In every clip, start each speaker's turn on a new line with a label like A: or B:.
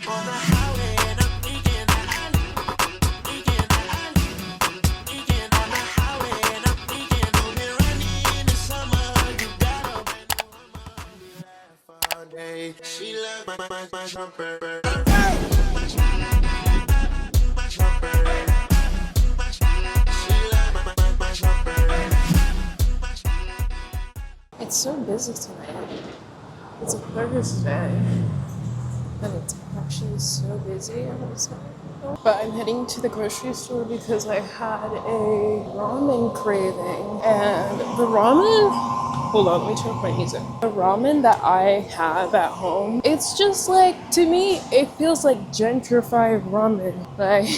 A: On the highway and I'm thinking that weekend on the highway and I'm thinking we've been running in the summer. You got a brand new Hummer. We laugh all day. She loves my jumper. My jumper. She loves my jumper.
B: It's so busy tonight. It's a Thursday, and it's actually so busy outside. But I'm heading to the grocery store because I had a ramen craving, and the ramen. Hold on, let me turn off my music. The ramen that I have at home, it's just like, to me, it feels like gentrified ramen. Like,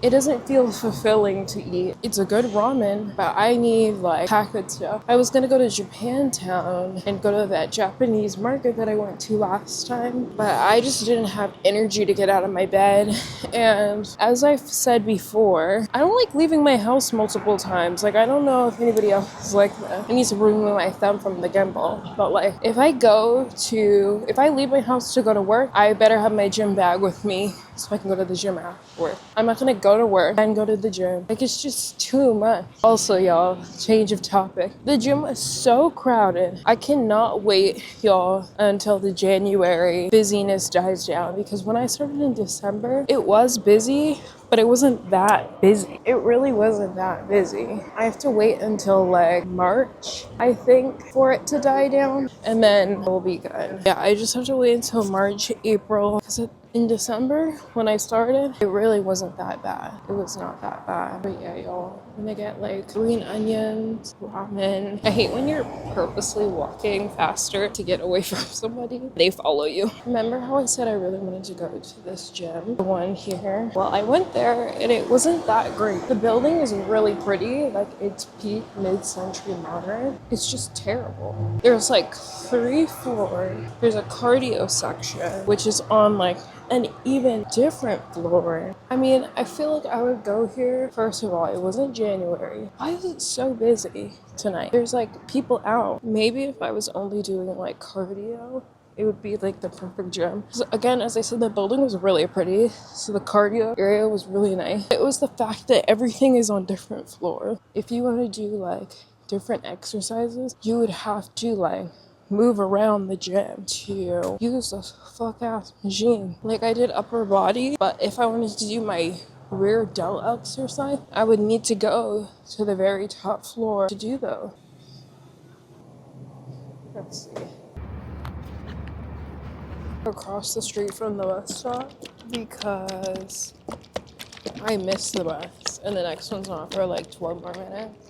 B: it doesn't feel fulfilling to eat. It's a good ramen, but I need like packaged stuff. I was gonna go to Japantown and go to that Japanese market that I went to last time, but I just didn't have energy to get out of my bed. And as I've said before, I don't like leaving my house multiple times. Like, I don't know if anybody else is like that. I need to remove my thumb from the gimbal. But like, if I leave my house to go to work, I better have my gym bag with me so I can go to the gym after. I'm not gonna go to work and go to the gym. Like, it's just too much. Also, y'all, change of topic. The gym is so crowded. I cannot wait, y'all, until the January busyness dies down, because when I started in December, it was busy, but it wasn't that busy. It really wasn't that busy. I have to wait until like March, I think, for it to die down, and then we'll be good. Yeah, I just have to wait until March, April, because in December, when I started, it really wasn't that bad. It was not that bad. But yeah, y'all, I'm gonna get like green onions, ramen. I hate when you're purposely walking faster to get away from somebody. They follow you. Remember how I said I really wanted to go to this gym? The one here. Well, I went there and it wasn't that great. The building is really pretty. Like, it's peak mid-century modern. It's just terrible. There's like 3 floors. There's a cardio section, which is on like an even different floor. I mean, I feel like I would go here. First of all, it wasn't January. Why is it so busy tonight? There's like people out. Maybe if I was only doing like cardio, it would be like the perfect gym. So again, as I said, the building was really pretty, so the cardio area was really nice. It was the fact that everything is on different floors. If you want to do like different exercises, you would have to like move around the gym to use this fuck ass machine. Like, I did upper body, but if I wanted to do my rear delt exercise, I would need to go to the very top floor to do those. Let's see. Across the street from the bus stop because I missed the bus and the next one's on for like 12 more minutes.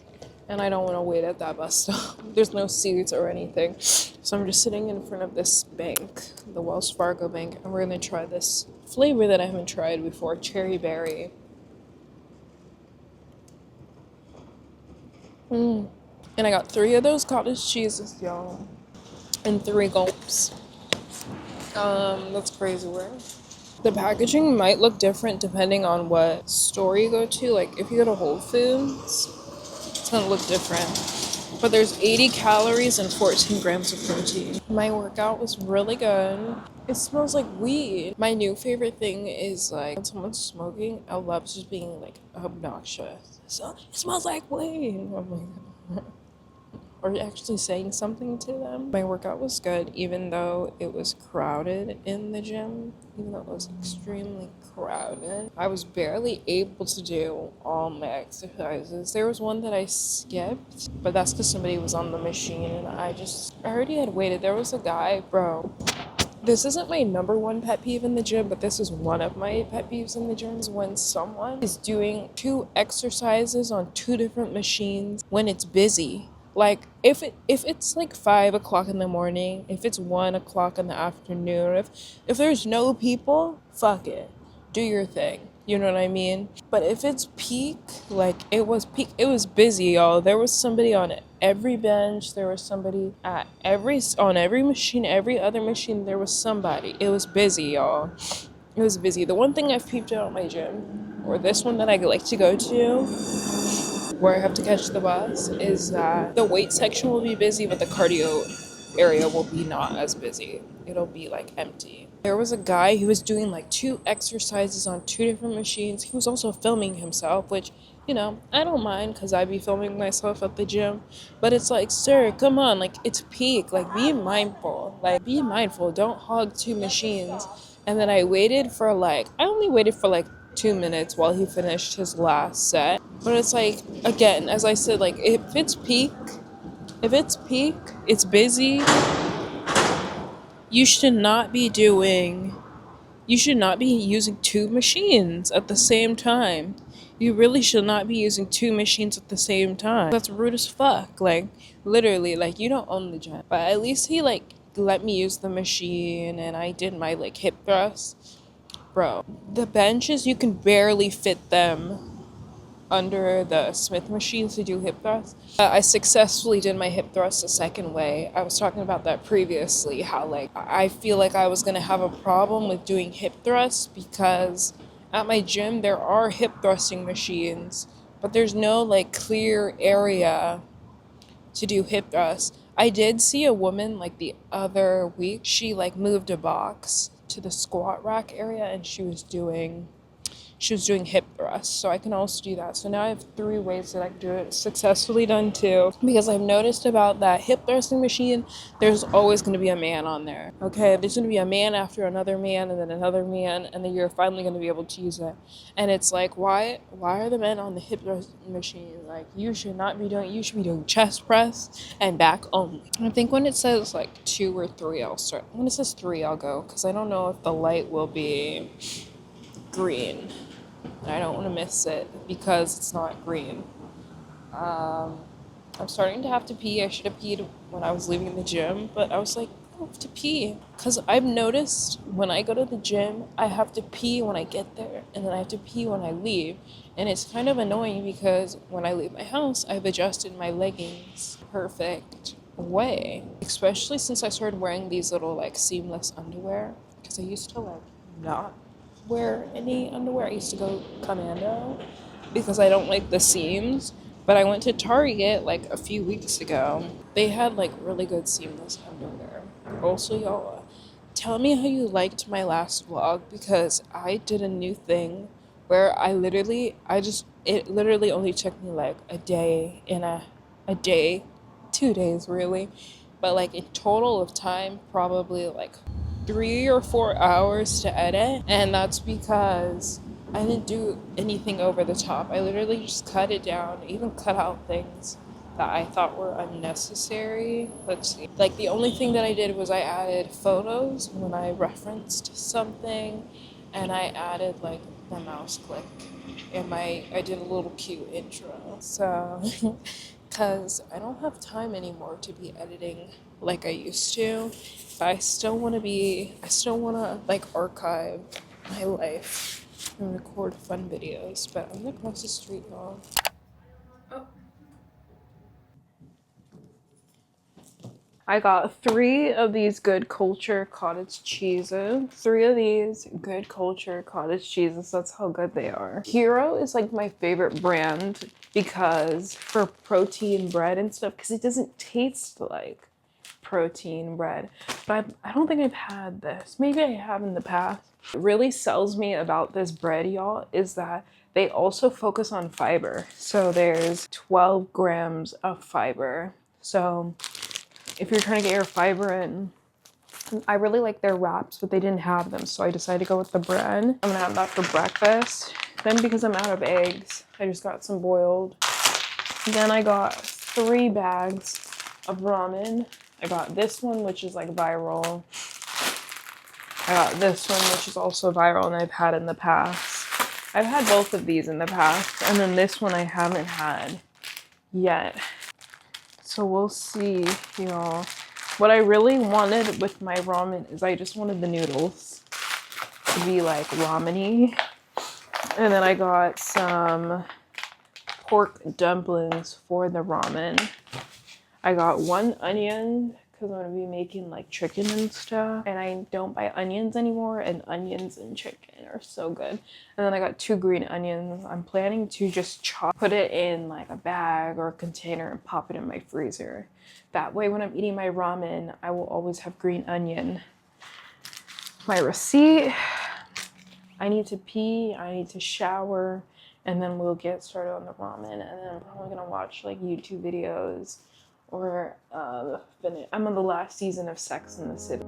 B: And I don't want to wait at that bus stop. There's no seats or anything. So I'm just sitting in front of this bank, the Wells Fargo bank, and we're going to try this flavor that I haven't tried before, cherry berry. And I got 3 of those cottage cheeses, y'all, and 3 gulps. That's crazy word. The packaging might look different depending on what store you go to. Like, if you go to Whole Foods, it's gonna look different. But there's 80 calories and 14 grams of protein. My workout was really good. It smells like weed. My new favorite thing is like when someone's smoking, I love just being like obnoxious. So it smells like weed. Oh my God. Or actually saying something to them. My workout was good, even though it was crowded in the gym. Even though it was extremely crowded, I was barely able to do all my exercises. There was one that I skipped, but that's because somebody was on the machine and I already had waited. There was a guy, bro. This isn't my number 1 pet peeve in the gym, but this is one of my pet peeves in the gym, is when someone is doing 2 exercises on 2 different machines when it's busy. Like, if it's like 5 o'clock in the morning, if it's 1 o'clock in the afternoon, if there's no people, fuck it. Do your thing. You know what I mean? But if it's peak, like it was peak, it was busy, y'all. There was somebody on every bench. There was somebody on every machine, every other machine, there was somebody. It was busy, y'all. It was busy. The one thing I've peeped out at my gym, or this one that I like to go to, where I have to catch the bus, is that the weight section will be busy, but the cardio area will be not as busy. It'll be like empty. There was a guy who was doing like 2 exercises on 2 different machines. He was also filming himself, which, you know, I don't mind because I be filming myself at the gym. But it's like, sir, come on, like it's peak. Like be mindful. Like be mindful. Don't hog 2 machines. And then I only waited for like 2 minutes while he finished his last set. But it's like, again, as I said, like if it's peak, it's busy, you should not be doing you should not be using 2 machines at the same time. You really should not be using 2 machines at the same time. That's rude as fuck. Like, literally, like, you don't own the gym. But at least he, like, let me use the machine and I did my, like, hip thrusts. Bro, the benches, you can barely fit them under the Smith machines to do hip thrusts. I successfully did my hip thrusts the second way. I was talking about that previously, how like I feel like I was gonna have a problem with doing hip thrusts because at my gym there are hip thrusting machines, but there's no like clear area to do hip thrusts. I did see a woman like the other week. She like moved a box to the squat rack area and she was doing hip thrusts, so I can also do that. So now I have 3 ways that I can do it. Successfully done too. Because I've noticed about that hip thrusting machine, there's always going to be a man on there. Okay, there's going to be a man after another man, and then another man, and then you're finally going to be able to use it. And it's like, why are the men on the hip thrusting machine? Like, you should be doing chest press and back only. I think when it says like 2 or 3, I'll start. When it says 3, I'll go, because I don't know if the light will be green. I don't want to miss it because it's not green. I'm starting to have to pee. I should have peed when I was leaving the gym, but I was like, I have to pee. Because I've noticed when I go to the gym, I have to pee when I get there, and then I have to pee when I leave. And it's kind of annoying because when I leave my house, I've adjusted my leggings perfect way. Especially since I started wearing these little like seamless underwear. Because I used to like not wear any underwear. I used to go commando because I don't like the seams. But I went to Target like a few weeks ago. They had like really good seamless underwear. Also, y'all, tell me how you liked my last vlog because I did a new thing where it literally only took me like a day, 2 days really. But like in total of time, probably like 3 or 4 hours to edit, and that's because I didn't do anything over the top. I literally just cut it down, even cut out things that I thought were unnecessary. Let's see. Like the only thing that I did was I added photos when I referenced something, and I added like the mouse click, and I did a little cute intro. So, because I don't have time anymore to be editing like I used to. But I still want to like archive my life and record fun videos. But I'm gonna cross the street, y'all. Oh. I got 3 of these Good Culture cottage cheeses. 3 of these Good Culture cottage cheeses. That's how good they are. Hero is like my favorite brand because for protein bread and stuff, because it doesn't taste like protein bread. But I don't think I've had this. Maybe I have in the past. What really sells me about this bread, y'all, is that they also focus on fiber. So there's 12 grams of fiber. So if you're trying to get your fiber in, I really like their wraps, but they didn't have them, so I decided to go with the bread. I'm gonna have that for breakfast. Then because I'm out of eggs, I just got some boiled. Then I got 3 bags of ramen. I got this one, which is like viral. I got this one, which is also viral, and I've had in the past. I've had both of these in the past, and then this one I haven't had yet. So we'll see, y'all. What I really wanted with my ramen is I just wanted the noodles to be like ramen-y. And then I got some pork dumplings for the ramen. I got 1 onion because I'm going to be making like chicken and stuff. And I don't buy onions anymore, and onions and chicken are so good. And then I got 2 green onions. I'm planning to just put it in like a bag or a container and pop it in my freezer. That way when I'm eating my ramen, I will always have green onion. my receipt. I need to pee, I need to shower, and then we'll get started on the ramen. And then I'm probably gonna watch like YouTube videos or I'm on the last season of Sex in the City.